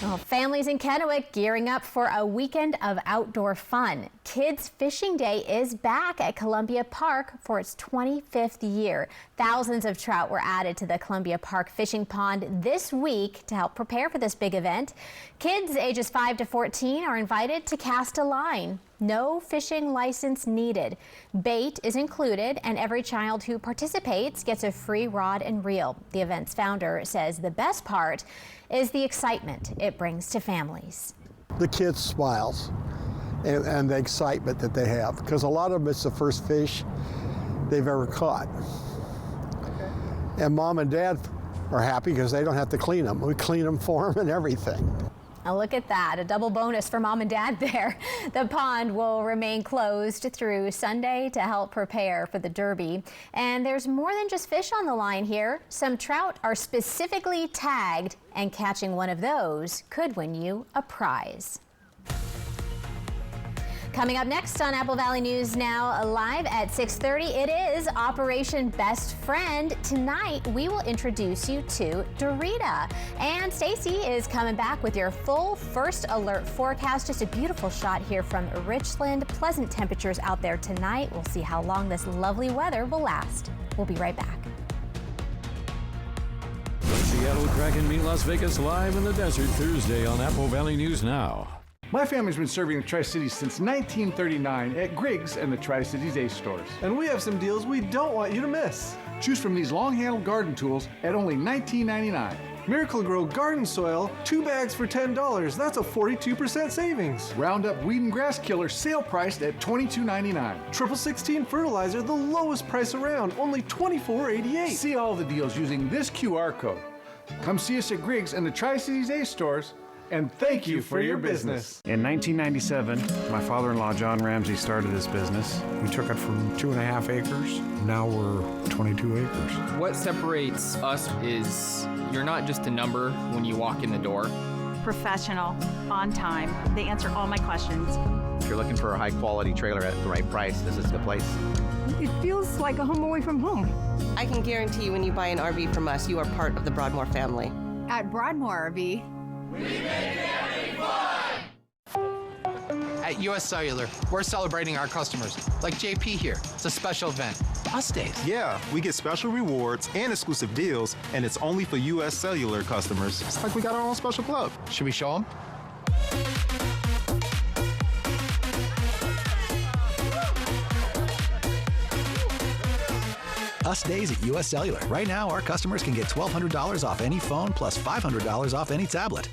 Well, families in Kennewick gearing up for a weekend of outdoor fun. Kids Fishing Day is back at Columbia Park for its 25th year. Thousands of trout were added to the Columbia Park fishing pond this week to help prepare for this big event. Kids ages 5 to 14 are invited to cast a line. No fishing license needed. Bait is included, and every child who participates gets a free rod and reel. The event's founder says the best part is the excitement it brings to families. The kids' smiles and the excitement that they have, because a lot of them it's the first fish they've ever caught. And mom and dad are happy because they don't have to clean them. We clean them for them and everything. Now look at that, a double bonus for mom and dad there. The pond will remain closed through Sunday to help prepare for the Derby. And there's more than just fish on the line here. Some trout are specifically tagged, and catching one of those could win you a prize. Coming up next on Apple Valley News Now, live at 6:30, it is Operation Best Friend. Tonight, we will introduce you to Dorita. And Stacy is coming back with your full first alert forecast. Just a beautiful shot here from Richland. Pleasant temperatures out there tonight. We'll see how long this lovely weather will last. We'll be right back. The Seattle Kraken meet Las Vegas live in the desert Thursday on Apple Valley News Now. My family's been serving the Tri-Cities since 1939 at Griggs and the Tri-Cities Ace stores. And we have some deals we don't want you to miss. Choose from these long-handled garden tools at only $19.99. Miracle-Gro garden soil, 2 bags for $10. That's a 42% savings. Roundup weed and grass killer sale priced at $22.99. Triple 16 fertilizer, the lowest price around, only $24.88. See all the deals using this QR code. Come see us at Griggs and the Tri-Cities Ace stores and thank you for your business. In 1997, my father-in-law, John Ramsey, started this business. We took it from 2.5 acres. Now we're 22 acres. What separates us is you're not just a number when you walk in the door. Professional, on time. They answer all my questions. If you're looking for a high-quality trailer at the right price, this is the place. It feels like a home away from home. I can guarantee when you buy an RV from us, you are part of the Broadmoor family. At Broadmoor RV, At US Cellular, we're celebrating our customers, like JP here. It's a special event. Us Days. Yeah, we get special rewards and exclusive deals, and it's only for US Cellular customers. It's like we got our own special club. Should we show them? Us Days at US Cellular. Right now, our customers can get $1,200 off any phone plus $500 off any tablet.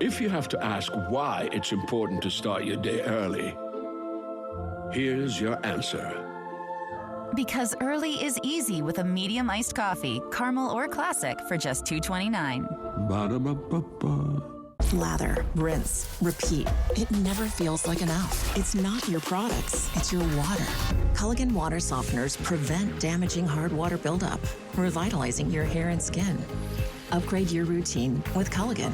If you have to ask why it's important to start your day early, here's your answer. Because early is easy with a medium iced coffee, caramel or classic for just $2.29. Ba-da-ba-ba-ba. Lather, rinse, repeat. It never feels like enough. It's not your products, it's your water. Culligan water softeners prevent damaging hard water buildup, revitalizing your hair and skin. Upgrade your routine with Culligan.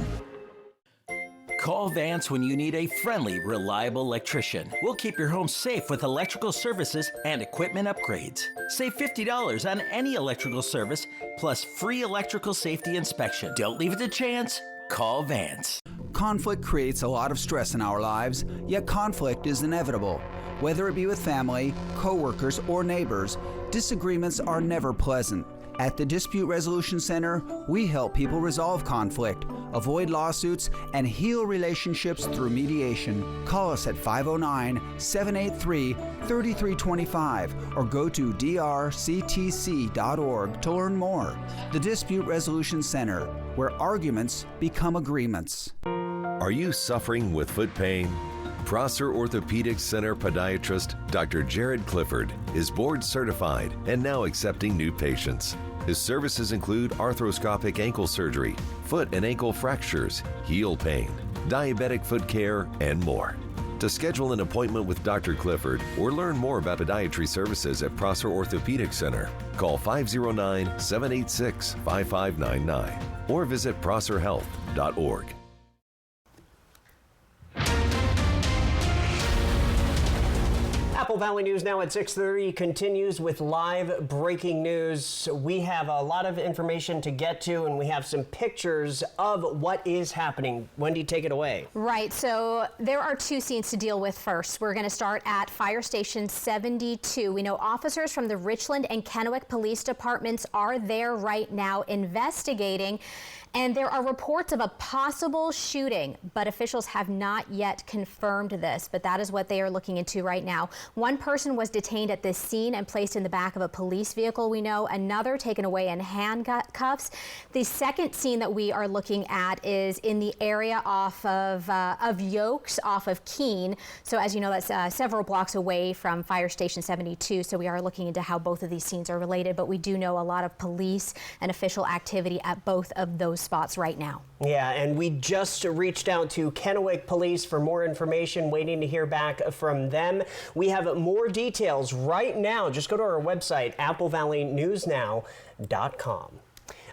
Call Vance when you need a friendly, reliable electrician. We'll keep your home safe with electrical services and equipment upgrades. Save $50 on any electrical service, plus free electrical safety inspection. Don't leave it to chance. Call Vance. Conflict creates a lot of stress in our lives, yet conflict is inevitable. Whether it be with family, coworkers, or neighbors, disagreements are never pleasant. At the Dispute Resolution Center, we help people resolve conflict, avoid lawsuits, and heal relationships through mediation. Call us at 509-783-3325 or go to drctc.org to learn more. The Dispute Resolution Center, where arguments become agreements. Are you suffering with foot pain? Prosser Orthopedic Center podiatrist Dr. Jared Clifford is board certified and now accepting new patients. His services include arthroscopic ankle surgery, foot and ankle fractures, heel pain, diabetic foot care, and more. To schedule an appointment with Dr. Clifford or learn more about podiatry services at Prosser Orthopedic Center, call 509-786-5599 or visit prosserhealth.org. Apple Valley News now at 6:30 continues with live breaking news. We have a lot of information to get to, and we have some pictures of what is happening. Wendy, take it away. Right, so there are two scenes to deal with first. We're going to start at Fire Station 72. We know officers from the Richland and Kennewick Police Departments are there right now investigating. And there are reports of a possible shooting, but officials have not yet confirmed this, but that is what they are looking into right now. One person was detained at this scene and placed in the back of a police vehicle, we know. Another taken away in handcuffs. The second scene that we are looking at is in the area off of Yokes, off of Keene. So as you know, that's several blocks away from Fire Station 72. So we are looking into how both of these scenes are related, but we do know a lot of police and official activity at both of those spots right now. Yeah, and we just reached out to Kennewick Police for more information, waiting to hear back from them. We have more details right now. Just go to our website, applevalleynewsnow.com.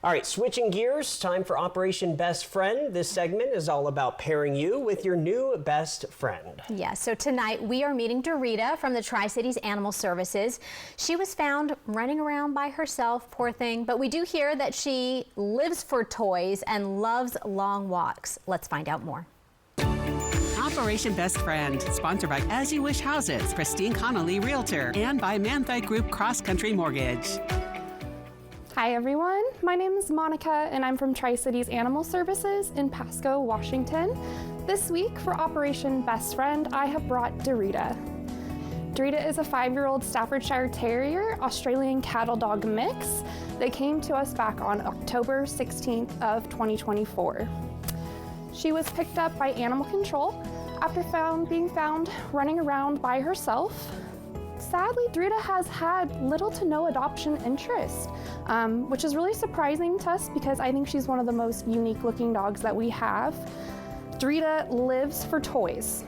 All right, switching gears, time for Operation Best Friend. This segment is all about pairing you with your new best friend. Yeah, so tonight we are meeting Dorita from the Tri-Cities Animal Services. She was found running around by herself, poor thing, but we do hear that she lives for toys and loves long walks. Let's find out more. Operation Best Friend, sponsored by As You Wish Houses, Christine Connolly Realtor, and by Manthite Group Cross Country Mortgage. Hi everyone, my name is Monica and I'm from Tri-Cities Animal Services in Pasco, Washington. This week for Operation Best Friend, I have brought Dorita. Dorita is a 5-year-old Staffordshire Terrier, Australian cattle dog mix that came to us back on October 16th of 2024. She was picked up by Animal Control after being found running around by herself. sadly, Dorita has had little to no adoption interest, which is really surprising to us because I think she's one of the most unique looking dogs that we have. Dorita lives for toys.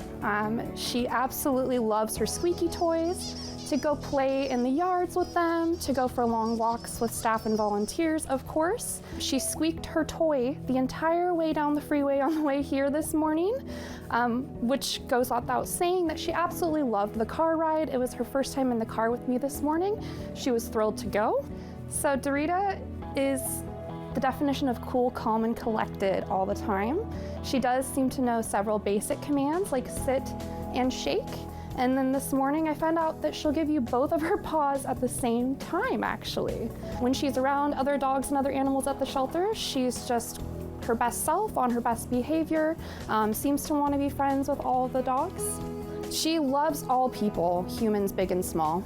She absolutely loves her squeaky toys, to go play in the yards with them, to go for long walks with staff and volunteers, of course. She squeaked her toy the entire way down the freeway on the way here this morning, which goes without saying that she absolutely loved the car ride. It was her first time in the car with me this morning. She was thrilled to go. So Dorita is the definition of cool, calm, and collected all the time. She does seem to know several basic commands like sit and shake. And then this morning I found out that she'll give you both of her paws at the same time, actually. When she's around other dogs and other animals at the shelter, she's just her best self, on her best behavior, seems to want to be friends with all of the dogs. She loves all people, humans big and small.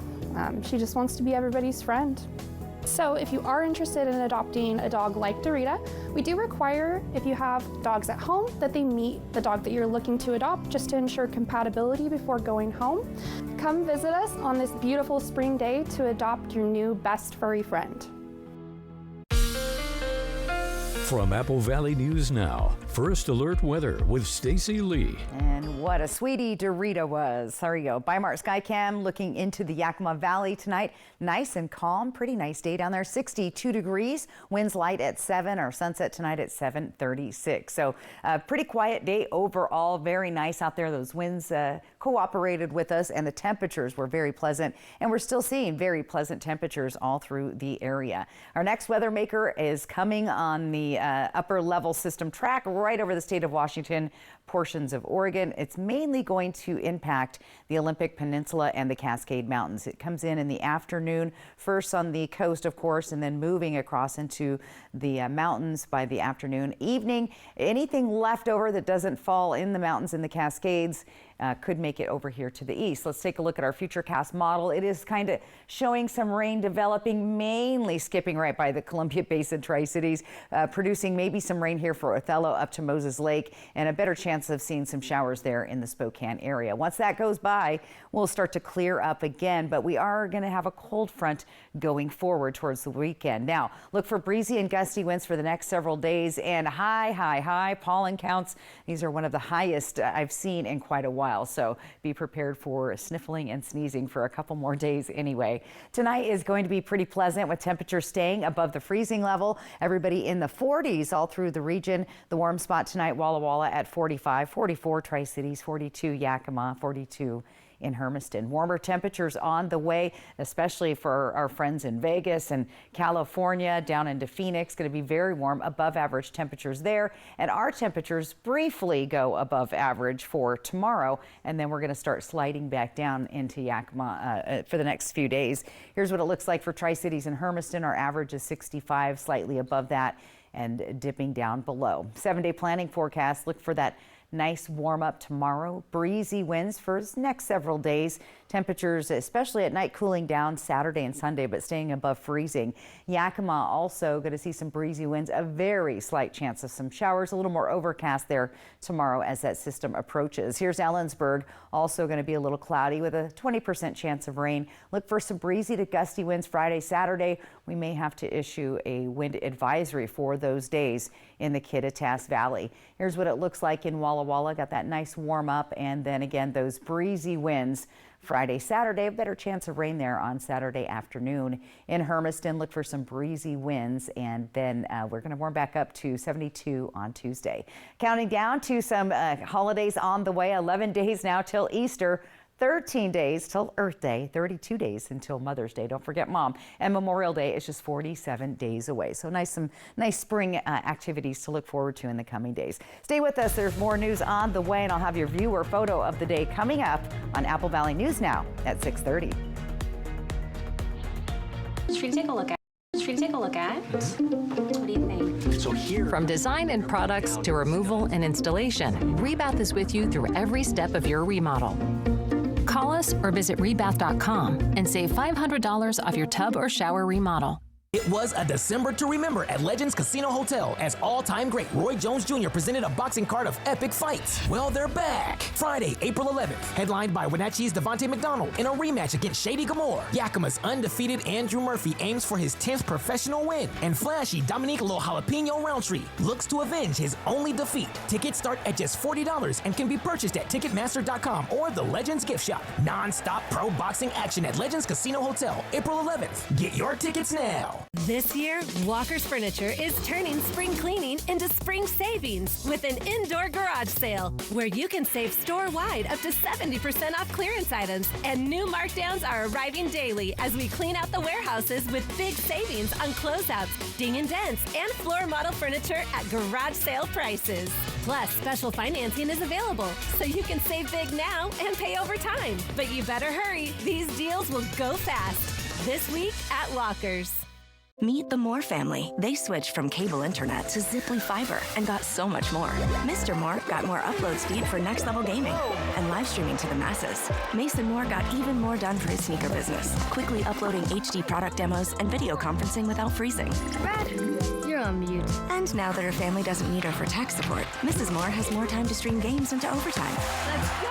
She just wants to be everybody's friend. So if you are interested in adopting a dog like Dorita, we do require, if you have dogs at home, that they meet the dog that you're looking to adopt just to ensure compatibility before going home. Come visit us on this beautiful spring day to adopt your new best furry friend. From Apple Valley News Now, First Alert Weather with Stacy Lee. And what a sweetie Dorita was. There you go. Bimart Skycam looking into the Yakima Valley tonight. Nice and calm. Pretty nice day down there. 62 degrees. Winds light at 7. Our sunset tonight at 7:36. So pretty quiet day overall. Very nice out there. Those winds cooperated with us and the temperatures were very pleasant. And we're still seeing very pleasant temperatures all through the area. Our next weather maker is coming on the upper level system track right over the state of Washington, portions of Oregon. It's mainly going to impact the Olympic Peninsula and the Cascade Mountains. It comes in the afternoon, first on the coast, of course, and then moving across into the mountains by the afternoon. Evening, anything left over that doesn't fall in the mountains and the Cascades could make it over here to the east. Let's take a look at our Futurecast model. It is kind of showing some rain developing, mainly skipping right by the Columbia Basin Tri-Cities, producing maybe some rain here for Othello up to Moses Lake, and a better chance of seeing some showers there in the Spokane area. Once that goes by, we'll start to clear up again, but we are going to have a cold front going forward towards the weekend. Now, look for breezy and gusty winds for the next several days, and high pollen counts. These are one of the highest I've seen in quite a while. So be prepared for sniffling and sneezing for a couple more days anyway. Tonight is going to be pretty pleasant with temperatures staying above the freezing level. Everybody in the 40s all through the region. The warm spot tonight, Walla Walla at 45, 44 Tri-Cities, 42 Yakima, 42 in Hermiston. Warmer temperatures on the way, especially for our friends in Vegas and California, down into Phoenix. Going to be very warm, above average temperatures there. And our temperatures briefly go above average for tomorrow, and then we're going to start sliding back down into Yakima for the next few days. Here's what it looks like for Tri-Cities and Hermiston. Our average is 65, slightly above that, and dipping down below. 7-day planning forecast. Look for that nice warm up tomorrow. Breezy winds for the next several days. Temperatures, especially at night, cooling down Saturday and Sunday, but staying above freezing. Yakima also going to see some breezy winds, a very slight chance of some showers, a little more overcast there tomorrow as that system approaches. Here's Ellensburg, also going to be a little cloudy with a 20% chance of rain. Look for some breezy to gusty winds Friday, Saturday. We may have to issue a wind advisory for those days in the Kittitas Valley. Here's what it looks like in Walla Walla. Got that nice warm up, and then again those breezy winds Friday, Saturday. A better chance of rain there on Saturday afternoon. In Hermiston, look for some breezy winds, and then we're going to warm back up to 72 on Tuesday. Counting down to some holidays on the way. 11 days now till Easter. 13 days till Earth Day, 32 days until Mother's Day. Don't forget Mom. And Memorial Day is just 47 days away. So some nice spring activities to look forward to in the coming days. Stay with us. There's more news on the way, and I'll have your viewer photo of the day coming up on Apple Valley News Now at 6:30. Should we take a look at? What do you think? So here, from design and products to removal and installation, Rebath is with you through every step of your remodel. Call us or visit rebath.com and save $500 off your tub or shower remodel. It was a December to remember at Legends Casino Hotel as all-time great Roy Jones Jr. presented a boxing card of epic fights. Well, they're back. Friday, April 11th, headlined by Wenatchee's Devontae McDonald in a rematch against Shady Gomorrah. Yakima's undefeated Andrew Murphy aims for his 10th professional win, and flashy Dominique Lo Jalapeno Roundtree looks to avenge his only defeat. Tickets start at just $40 and can be purchased at Ticketmaster.com or the Legends gift shop. Non-stop pro boxing action at Legends Casino Hotel, April 11th. Get your tickets now. This year, Walker's Furniture is turning spring cleaning into spring savings with an indoor garage sale where you can save store-wide up to 70% off clearance items, and new markdowns are arriving daily as we clean out the warehouses with big savings on closeouts, ding and dents, and floor model furniture at garage sale prices. Plus, special financing is available, so you can save big now and pay over time. But you better hurry. These deals will go fast. This week at Walker's. Meet the Moore family. They switched from cable internet to Ziply Fiber and got so much more. Mr. Moore got more upload speed for next level gaming and live streaming to the masses. Mason Moore got even more done for his sneaker business, quickly uploading HD product demos and video conferencing without freezing. Brad, you're on mute. And now that her family doesn't need her for tech support, Mrs. Moore has more time to stream games into overtime. Let's go!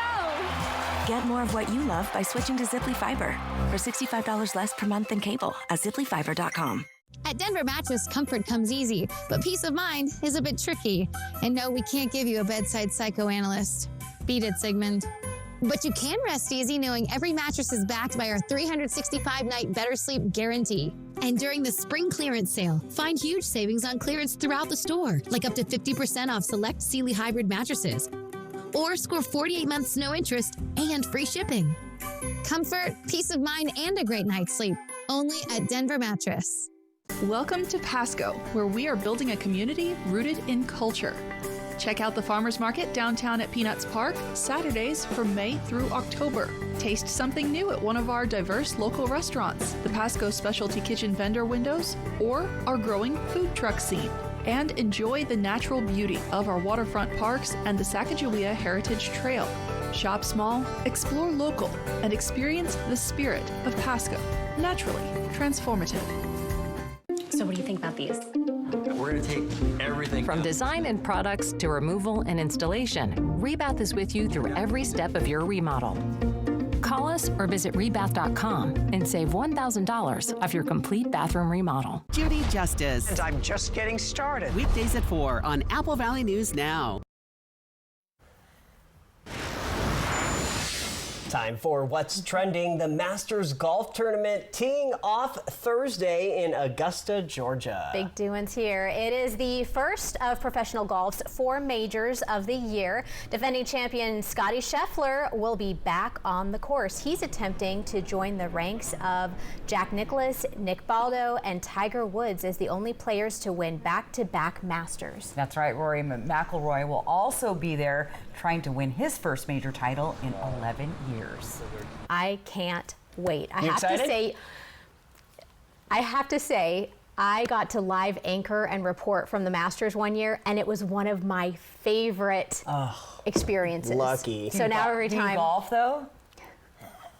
Get more of what you love by switching to Ziply Fiber for $65 less per month than cable at ziplyfiber.com. At Denver Mattress, comfort comes easy, but peace of mind is a bit tricky. And no, we can't give you a bedside psychoanalyst. Beat it, Sigmund. But you can rest easy knowing every mattress is backed by our 365-night Better Sleep guarantee. And during the spring clearance sale, find huge savings on clearance throughout the store, like up to 50% off select Sealy hybrid mattresses. Or score 48 months no interest and free shipping. Comfort, peace of mind, and a great night's sleep. Only at Denver Mattress. Welcome to Pasco, where we are building a community rooted in culture. Check out the Farmers Market downtown at Peanuts Park, Saturdays from May through October. Taste something new at one of our diverse local restaurants, the Pasco Specialty Kitchen vendor windows, or our growing food truck scene. And enjoy the natural beauty of our waterfront parks and the Sacagawea Heritage Trail. Shop small, explore local, and experience the spirit of Pasco. Naturally transformative. So what do you think about these? We're going to take everything. From design and products to removal and installation, Rebath is with you through every step of your remodel. Call us or visit rebath.com and save $1,000 off your complete bathroom remodel. Judy Justice. And I'm just getting started. Weekdays at 4 on Apple Valley News Now. Time for what's trending. The Masters Golf Tournament teeing off Thursday in Augusta, Georgia. Big doings here. It is the first of professional golf's 4 majors of the year. Defending champion Scotty Scheffler will be back on the course. He's attempting to join the ranks of Jack Nicklaus, Nick Baldo, and Tiger Woods as the only players to win back-to-back Masters. That's right. Rory McIlroy will also be there trying to win his first major title in 11 years. I can't wait. I have to say, I got to live anchor and report from the Masters one year, and it was one of my favorite experiences. Lucky. So now every time. Do you golf though?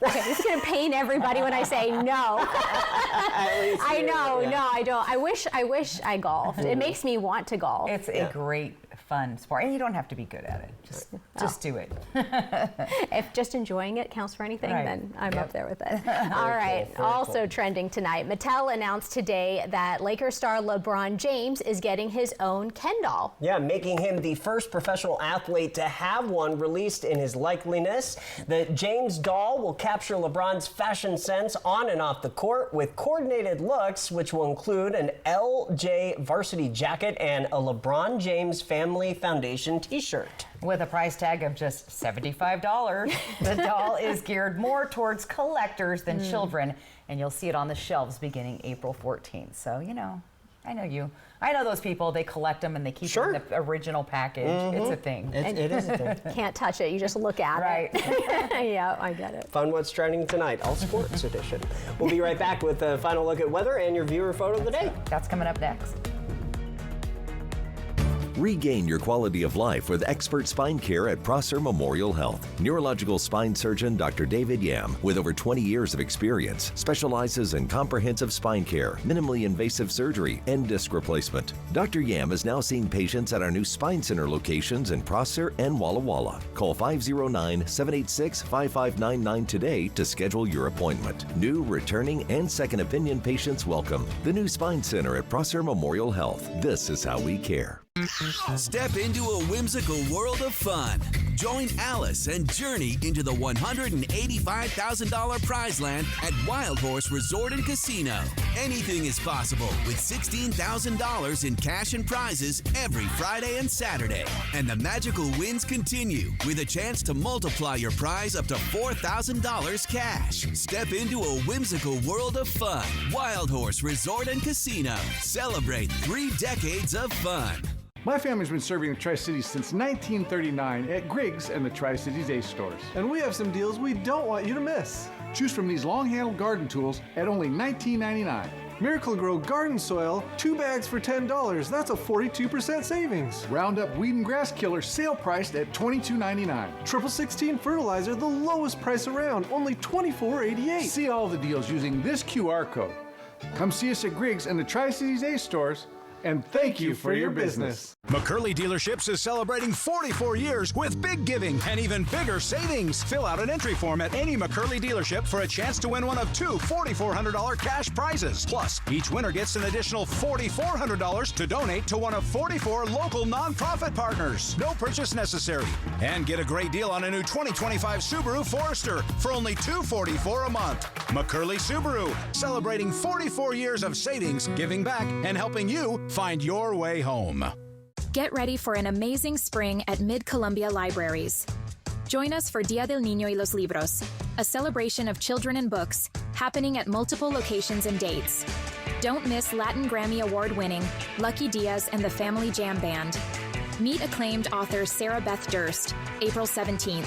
Okay, this is going to pain everybody when I say no. I know, no, I don't. I wish I golfed. It makes me want to golf. It's a great, fun sport, and you don't have to be good at it. Just do it. If just enjoying it counts for anything, then I'm up there with it. All right. Very Also cool. trending tonight, Mattel announced today that Lakers star LeBron James is getting his own Ken doll. Yeah, making him the first professional athlete to have one released in his likeness. The James doll will capture LeBron's fashion sense on and off the court with coordinated looks, which will include an LJ varsity jacket and a LeBron James Family Foundation t-shirt. With a price tag of just $75, the doll is geared more towards collectors than children, and you'll see it on the shelves beginning April 14th. So, you know, I know those people, they collect them and they keep them in the original package. It's a thing. It is a thing. Can't touch it. You just look at it. Yeah, I get it. Fun What's Trending Tonight, all sports edition. We'll be right back with a final look at weather and your viewer photo of the day. That's coming up next. Regain your quality of life with expert spine care at Prosser Memorial Health. Neurological spine surgeon Dr. David Yam, with over 20 years of experience, specializes in comprehensive spine care, minimally invasive surgery, and disc replacement. Dr. Yam is now seeing patients at our new Spine Center locations in Prosser and Walla Walla. Call 509-786-5599 today to schedule your appointment. New, returning, and second opinion patients welcome. The new Spine Center at Prosser Memorial Health. This is how we care. Step into a whimsical world of fun. Join Alice and Journey into the $185,000 prize land at Wild Horse Resort and Casino. Anything is possible with $16,000 in cash and prizes every Friday and Saturday. And the magical wins continue with a chance to multiply your prize up to $4,000 cash. Step into a whimsical world of fun. Wild Horse Resort and Casino. Celebrate 3 decades of fun. My family's been serving the Tri-Cities since 1939 at Griggs and the Tri-Cities Ace stores. And we have some deals we don't want you to miss. Choose from these long-handled garden tools at only $19.99. Miracle-Gro garden soil, 2 bags for $10. That's a 42% savings. Roundup weed and grass killer sale priced at $22.99. Triple 16 fertilizer, the lowest price around, only $24.88. See all the deals using this QR code. Come see us at Griggs and the Tri-Cities Ace stores. And thank you for your business. McCurley Dealerships is celebrating 44 years with big giving and even bigger savings. Fill out an entry form at any McCurley dealership for a chance to win one of 2 $4,400 cash prizes. Plus, each winner gets an additional $4,400 to donate to one of 44 local nonprofit partners. No purchase necessary. And get a great deal on a new 2025 Subaru Forester for only $244 a month. McCurley Subaru, celebrating 44 years of savings, giving back, and helping you find your way home. Get ready for an amazing spring at Mid-Columbia Libraries. Join us for Dia del Niño y los Libros, a celebration of children and books happening at multiple locations and dates. Don't miss Latin Grammy Award-winning Lucky Diaz and the Family Jam Band. Meet acclaimed author Sarah Beth Durst, April 17th.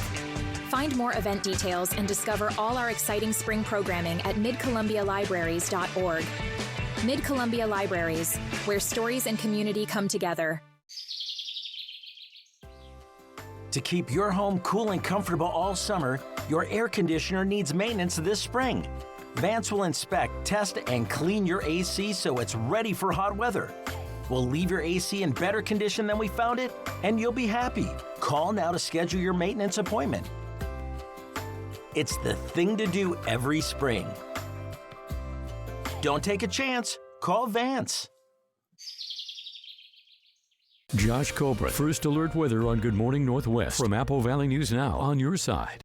Find more event details and discover all our exciting spring programming at midcolumbialibraries.org. Mid-Columbia Libraries, where stories and community come together. To keep your home cool and comfortable all summer, your air conditioner needs maintenance this spring. Vance will inspect, test, and clean your AC so it's ready for hot weather. We'll leave your AC in better condition than we found it, and you'll be happy. Call now to schedule your maintenance appointment. It's the thing to do every spring. Don't take a chance. Call Vance. Josh Cobra, First Alert Weather on Good Morning Northwest from Apple Valley News Now, on your side.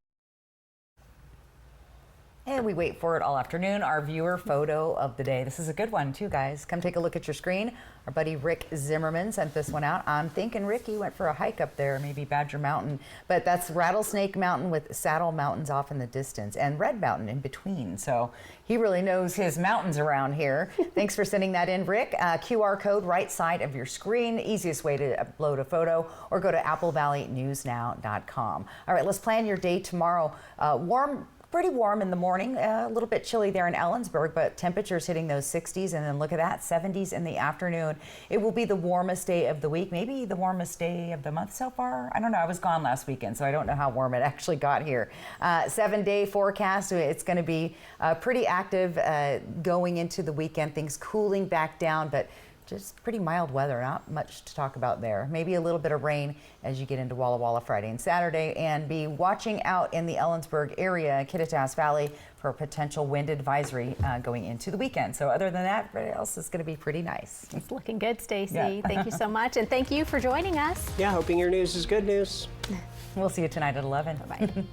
And we wait for it all afternoon, our viewer photo of the day. This is a good one too, guys. Come take a look at your screen. Our buddy Rick Zimmerman sent this one out. I'm thinking Rick, you went for a hike up there, maybe Badger Mountain, but that's Rattlesnake Mountain with Saddle Mountains off in the distance and Red Mountain in between. So he really knows his mountains around here. Thanks for sending that in, Rick. QR code right side of your screen, easiest way to upload a photo, or go to applevalleynewsnow.com. All right, let's plan your day tomorrow. Pretty warm in the morning, a little bit chilly there in Ellensburg, but temperatures hitting those 60s, and then look at that, 70s in the afternoon. It will be the warmest day of the week, maybe the warmest day of the month so far. I don't know, I was gone last weekend, so I don't know how warm it actually got here. 7-day forecast, it's gonna be pretty active going into the weekend, things cooling back down, but just pretty mild weather, not much to talk about there. Maybe a little bit of rain as you get into Walla Walla Friday and Saturday, and be watching out in the Ellensburg area, Kittitas Valley, for a potential wind advisory going into the weekend. So other than that, everybody else is going to be pretty nice. It's looking good, Stacy. Yeah. Thank you so much, and thank you for joining us. Yeah, hoping your news is good news. We'll see you tonight at 11. Bye-bye.